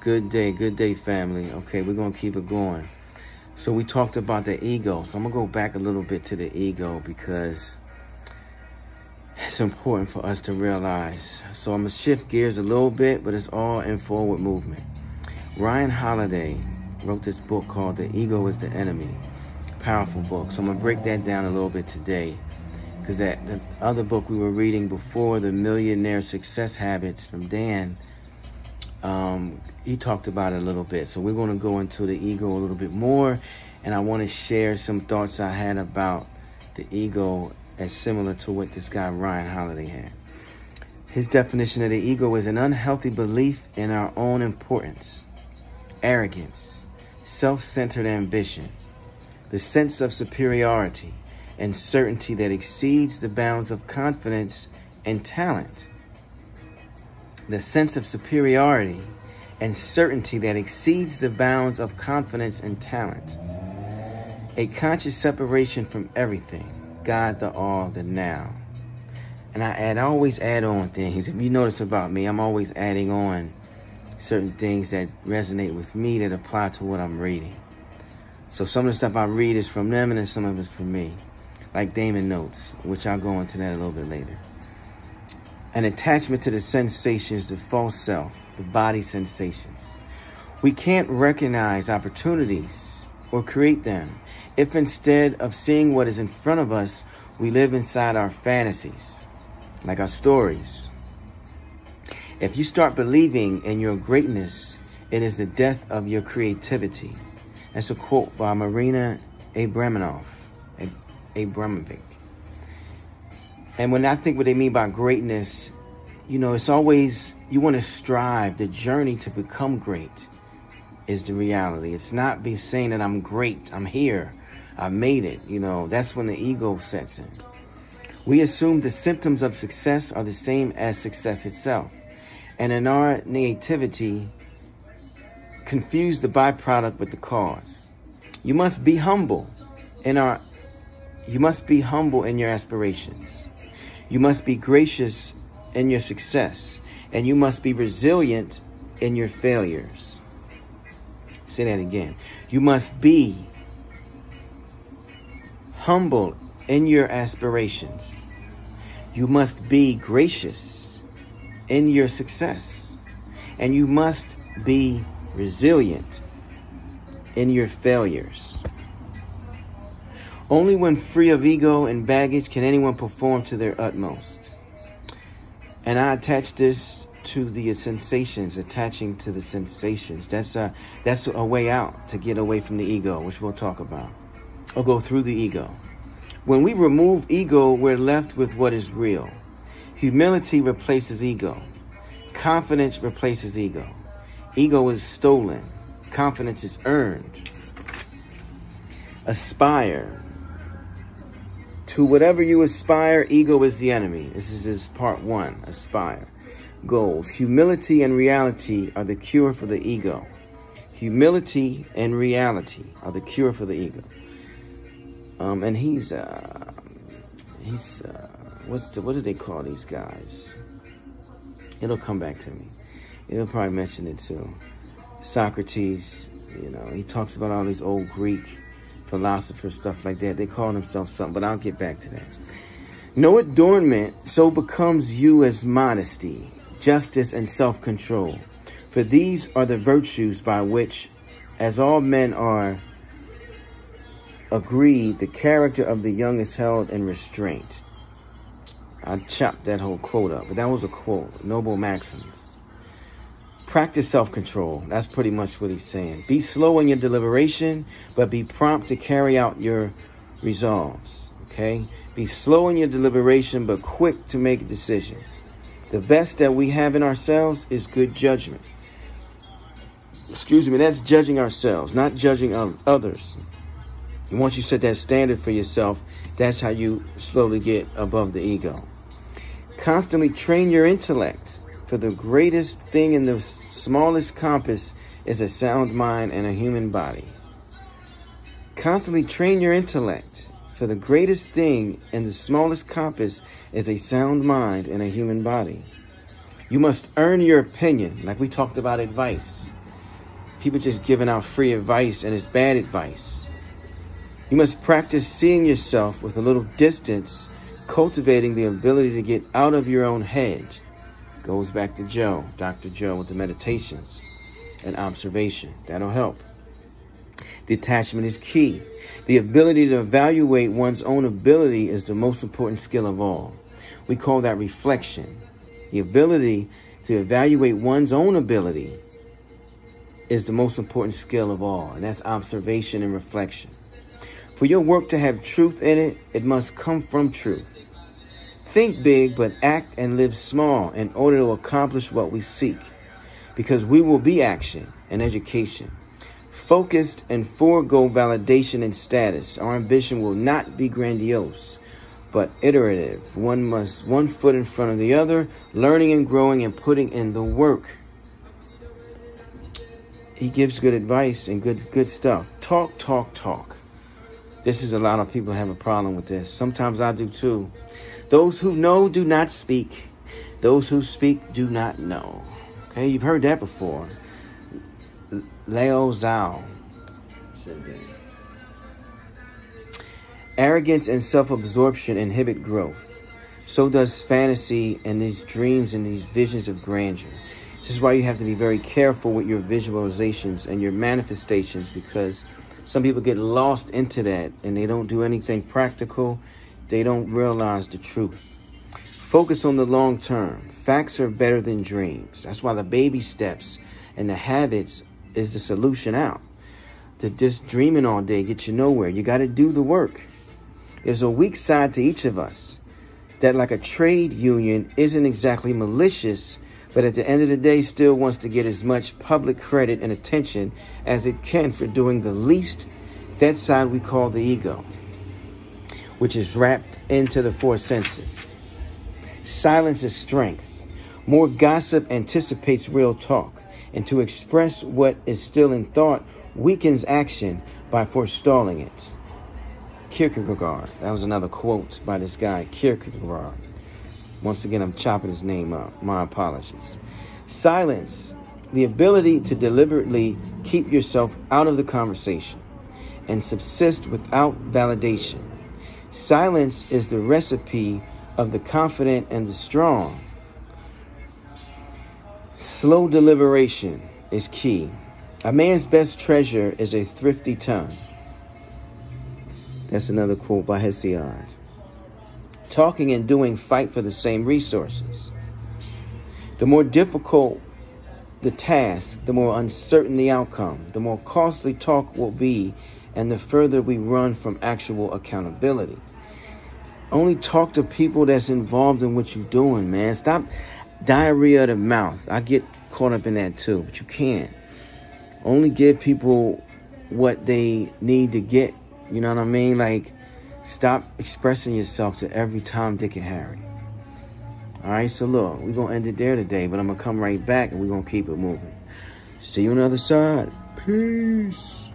Good day, family. Okay, we're going to keep it going. So we talked about the ego. So I'm going to go back a little bit to the ego because it's important for us to realize. So I'm going to shift gears a little bit, but it's all in forward movement. Ryan Holiday wrote this book called The Ego is the Enemy. Powerful book. So I'm going to break that down a little bit today, because the other book we were reading before, The Millionaire Success Habits from Dan, he talked about it a little bit. So we're going to go into the ego a little bit more, and I want to share some thoughts I had about the ego as similar to what this guy Ryan Holiday had. His definition of the ego is an unhealthy belief in our own importance, arrogance, self-centered ambition, the sense of superiority and certainty that exceeds the bounds of confidence and talent. The sense of superiority and certainty that exceeds the bounds of confidence and talent. A conscious separation from everything, God, the all, the now. And I always add on things. If you notice about me, I'm always adding on certain things that resonate with me that apply to what I'm reading. So some of the stuff I read is from them, and then some of it's from me. Like Damon notes, which I'll go into that a little bit later. An attachment to the sensations, the false self, the body sensations. We can't recognize opportunities or create them if instead of seeing what is in front of us, we live inside our fantasies, like our stories. If you start believing in your greatness, it is the death of your creativity. That's a quote by Marina Abramovic. And when I think what they mean by greatness, you know, it's always, you want to strive. The journey to become great is the reality. It's not be saying that I'm great, I'm here, I made it. You know, that's when the ego sets in. We assume the symptoms of success are the same as success itself. And in our naivety, confuse the byproduct with the cause. You must be humble in your aspirations. You must be gracious in your success, and you must be resilient in your failures. Say that again. You must be humble in your aspirations. You must be gracious in your success, and you must be resilient in your failures. Only when free of ego and baggage can anyone perform to their utmost. And I attach this to the sensations, attaching to the sensations. That's a way out to get away from the ego, which we'll talk about, or go through the ego. When we remove ego, we're left with what is real. Humility replaces ego. Confidence replaces ego. Ego is stolen. Confidence is earned. Aspire. To whatever you aspire, ego is the enemy. This is part one, aspire. Goals. Humility and reality are the cure for the ego. Humility and reality are the cure for the ego. And what do they call these guys? It'll come back to me. It'll probably mention it too. Socrates, you know, he talks about all these old Greek philosophers, stuff like that. They call themselves something, but I'll get back to that. No adornment so becomes you as modesty, justice, and self-control. For these are the virtues by which, as all men are agreed, the character of the young is held in restraint. I chopped that whole quote up, but that was a quote. Noble maxims. Practice self-control. That's pretty much what he's saying. Be slow in your deliberation, but be prompt to carry out your resolves. Okay? Be slow in your deliberation, but quick to make a decision. The best that we have in ourselves is good judgment. Excuse me, that's judging ourselves, not judging others. And once you set that standard for yourself, that's how you slowly get above the ego. Constantly train your intellect, for the greatest thing in the smallest compass is a sound mind and a human body. Constantly train your intellect, for the greatest thing in the smallest compass is a sound mind and a human body. You must earn your opinion, like we talked about advice. People just giving out free advice, and it's bad advice. You must practice seeing yourself with a little distance, cultivating the ability to get out of your own head. Goes back to Joe, Dr. Joe, with the meditations and observation. That'll help. Detachment is key. The ability to evaluate one's own ability is the most important skill of all. We call that reflection. The ability to evaluate one's own ability is the most important skill of all, and that's observation and reflection. For your work to have truth in it, it must come from truth. Think big, but act and live small in order to accomplish what we seek, because we will be action and education. Focused and forego validation and status. Our ambition will not be grandiose, but iterative. One foot in front of the other, learning and growing and putting in the work. He gives good advice and good stuff. Talk, talk, talk. This is a lot of people have a problem with this. Sometimes I do too. Those who know do not speak. Those who speak do not know. Okay, you've heard that before. Lao Zhao said that. Arrogance and self-absorption inhibit growth. So does fantasy and these dreams and these visions of grandeur. This is why you have to be very careful with your visualizations and your manifestations, because some people get lost into that and they don't do anything practical. They don't realize the truth. Focus on the long term. Facts are better than dreams. That's why the baby steps and the habits is the solution out. To just dreaming all day get you nowhere. You got to do the work. There's a weak side to each of us that, like a trade union, isn't exactly malicious, but at the end of the day still wants to get as much public credit and attention as it can for doing the least. That side we call the ego, which is wrapped into the four senses. Silence is strength. More gossip anticipates real talk, and to express what is still in thought weakens action by forestalling it. Kierkegaard. That was another quote by this guy, Kierkegaard. Once again, I'm chopping his name up. My apologies. Silence, the ability to deliberately keep yourself out of the conversation and subsist without validation. Silence is the recipe of the confident and the strong. Slow deliberation is key. A man's best treasure is a thrifty tongue. That's another quote by Hesiod. Talking and doing fight for the same resources. The more difficult the task, the more uncertain the outcome, the more costly talk will be, and the further we run from actual accountability. Only talk to people that's involved in what you're doing, man. Stop diarrhea of the mouth. I get caught up in that too, but you can't. Only give people what they need to get. You know what I mean? Like, stop expressing yourself to every Tom, Dick, and Harry. All right, so look, we're going to end it there today, but I'm going to come right back and we're going to keep it moving. See you on the other side. Peace.